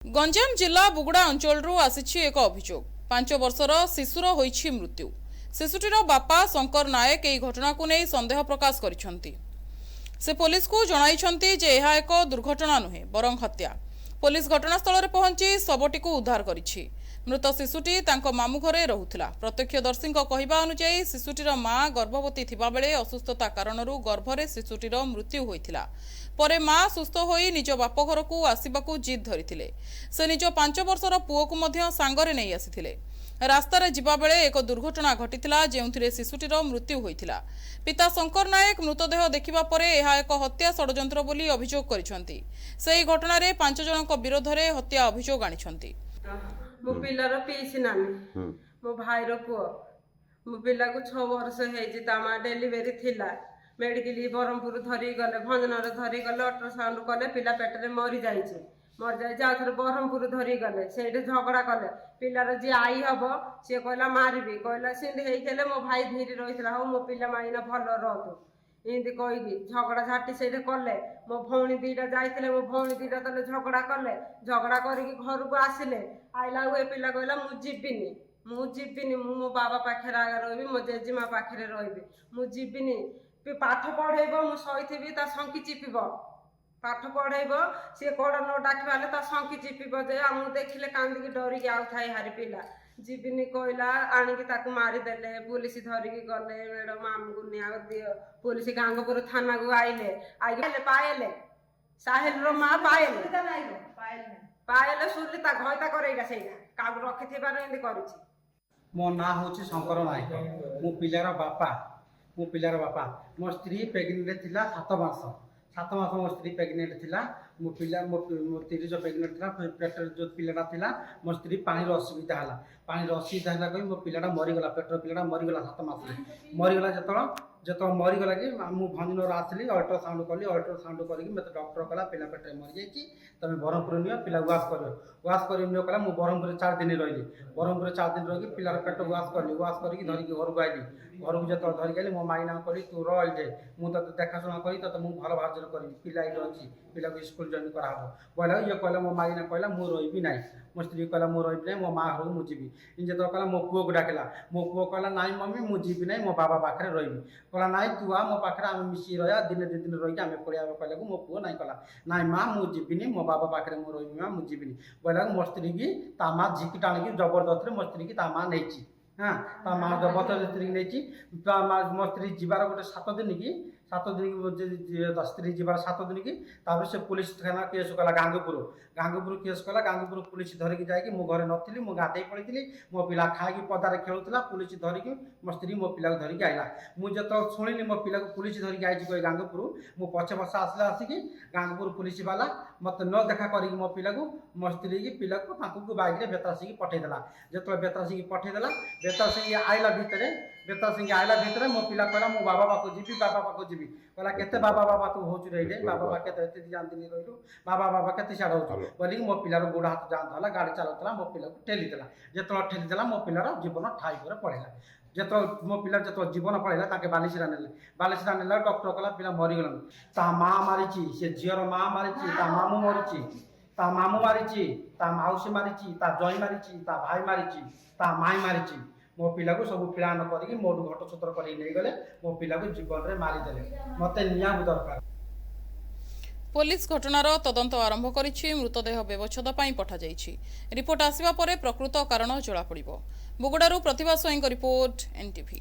गंजाम जिला बुगुड़ा अंचल आसी एक अभियोग 5 वर्षर शिशुर होईछि मृत्यु। शिशुटीर बापा शंकर नायक यह घटना को नहीं संदेह प्रकाश करिसेंती। से पुलिस को जणाइछंती जे यह एक दुर्घटना नुहे बरं हत्या। पुलिस घटनास्थल में पहुंची शवटी को उद्धार करिछि। मृत शिशुटी तांको मामू घरे रहुथिला। प्रत्यक्षदर्शी कहवा अनुसार शिशुटीर मां गर्भवती थिबा बेले असुस्थता कारणरू गर्भरे शिशुटीर मृत्यु होइथिला। परे मां सुस्थ होई निज बाप घर को आसिबाकू जिद धरिथिले। से निज 5 वर्षर पुओ को मध्य सांगरे नहीं आसिथिले। रास्तार जिबा बेले एक दुर्घटना घटिथिला जेउथिरे शिशुटीर मृत्यु होइथिला। पिता शंकर नायक मृतदेह देखिबा परे एहा एक हत्या षडयंत्र बोली अभियोग करिसेंती। सेही घटनारे 5 जनक विरोध में हत्या अभियोग आनिसेंती। मो पिलार पीसी नानी मो भाईर पुओ मो पिला को 6 वर्ष हेजी तामा डेलीवरी थिला। मेडिकल बरहमपुर धरी गले भंजनर धरी गले अल्ट्रासाउंड कले पिला पेटरे मरी जाइए आउे बरहमपुर धरी गले से झगड़ा कले पिलार जी आई हम सी कहला मारबी कहला सीधे मो भाई धीरे रही हो मो पिला माइना भल रहतु एमती कहीकि झगड़ा झाटी से कले मो भौणी दीटा जाइए मो भौणी दीटा तले झगड़ा कले झगड़ा करके घर को आसिले आइला ए पिला कहला मुझीबिनी मो बाबा पाखे रही मो जेजेमा पाखे रही मुझीबिनी पाठ पढ़ेब मु सही संकी चिपीब पाठ पढ़ेब सी कड़ न डाकिबाले संकी चिपीब जे मुझे देखिले कांदिकी डरिकी आउ थाए हारी पिला जीविनी कहला आणिकी ताकू मारिदेले पुलिस धरिकी गले मैडम आमको निया दियो पुलिस गांगपुर थाना को आइले आइले पाएले साहेल रो मां पाएले सुरली ता घयता करैला सेटा कागु रखिथिबार एंदी करिछि। मो ना होछि शंकर नायक मो पिलार बापा मो स्त्री प्रेग्नेंट थिला 7 मास मो स्त्री प्रेग्नेंट थिला मो पिला मो स्त्री जो प्रेग्नेंट थिला पेटर जो पिलाटा थिला मो स्त्री पानी असुविधा होला कही मो पिलाटा मरीगला पेटर पिलाटा मरीगला 7 मास मरीगला जत मरीगला कि मु भंजनर आसली अल्ट्रासाउंड कली अल्ट्रासाउंड करके मत डॉक्टर कहला पिला पेटर मरी जाइए तुम बरहमपुर नियो पिला वाश कर नियो कहला मु बरहमपुर 4 दिन रही बरहमपुर 4 दिन रही पिलार पेट वाश करके धरिकी घर को आइली घर को जो धरिक आइली मो माइना करी तू रही मुझे देखाशुना करी तो मुझे भल भाजर करी पिला अच्छी पिला को स्कूल जॉइन कराब कहला ये कहला मो माइना कहला मु रही ना मो स्त्री कहला मु रही ना मो माँ घर को मुझी इन जो कहला मो पुओ को डाकला मो पुओ कहला नाई मम्मी मुझी ना मो बाबा पाखे रही कहला नाई तू आ मो पाखे आम मिसी रहा दिन 2 दिन रही आम पढ़िया कहला मो पुओ नाई कहला नाई माँ मुझी मो बाबा पाखे मु रही माँ मुझी कहला मो स्त्री की ता माँ झिकी टाणी जबरदस्त मो स्त्री की ता माँ नहीं हाँ ता माँ जबरदस्त स्त्री नहीं मो स्त्री जीवार गोटे 7 दिन की स्त्री जीवार 7 दिन की तापर से पुलिस थाना केस कला गांगपुर केस कला गांगपुर पुलिस धरिकी जाकि मो घरे नथिली मो गाधे पड़ी मो पिला खाई पदारे खेलुला पुलिस धरिकी मो स्त्री मो पिला को धरिकी आइला मुझे जो शुणिली मो पिला को पुलिस धरिकी आई कही गांगपुर मो पछे बस आसला आसिकी गांगपुर पुलिस वाला मत न देखा करी मो पिला को मो स्त्री की पिला को बाइक बेतासी पठेदेला जो बेतासी पठेदेला बेतासी आइला भितर मो पिला कहला मो बाबा पाक जीवी कहला केते बाबा तू हो रे बाबा केते जानती रही बाबा केते सियाड़ हो बोलिकी मो पिलार गोड़ हाथ जान था गाड़ी चलाऊला मो पिला को ठेलीदेला जो ठेलीदेला मो पिलार जीवन ठाई पर पड़ेगा जो मो पिलार जो जीवन पड़ेगा बालिशरा नेला डॉक्टर कहला पिला मरीगलन ता माँ मारी से झीर माँ मारी मामू मारी मौसी मारी जई मारी भाई मारी माई मारी मो पिला को सब प्लान करके मोटू घट सूत्र कर गले मो पिला को जीवन में मारिदेले मत निया दरकार। पुलिस घटनार तदंत आरंभ करिछि। मृतदेह व्यवच्छेद पई पठा जाइछि। रिपोर्ट आसिबा परे प्रकृत कारण जळा पड़िबो। बुगुडारू प्रतिभा स्वाईं रिपोर्ट एनटीवी।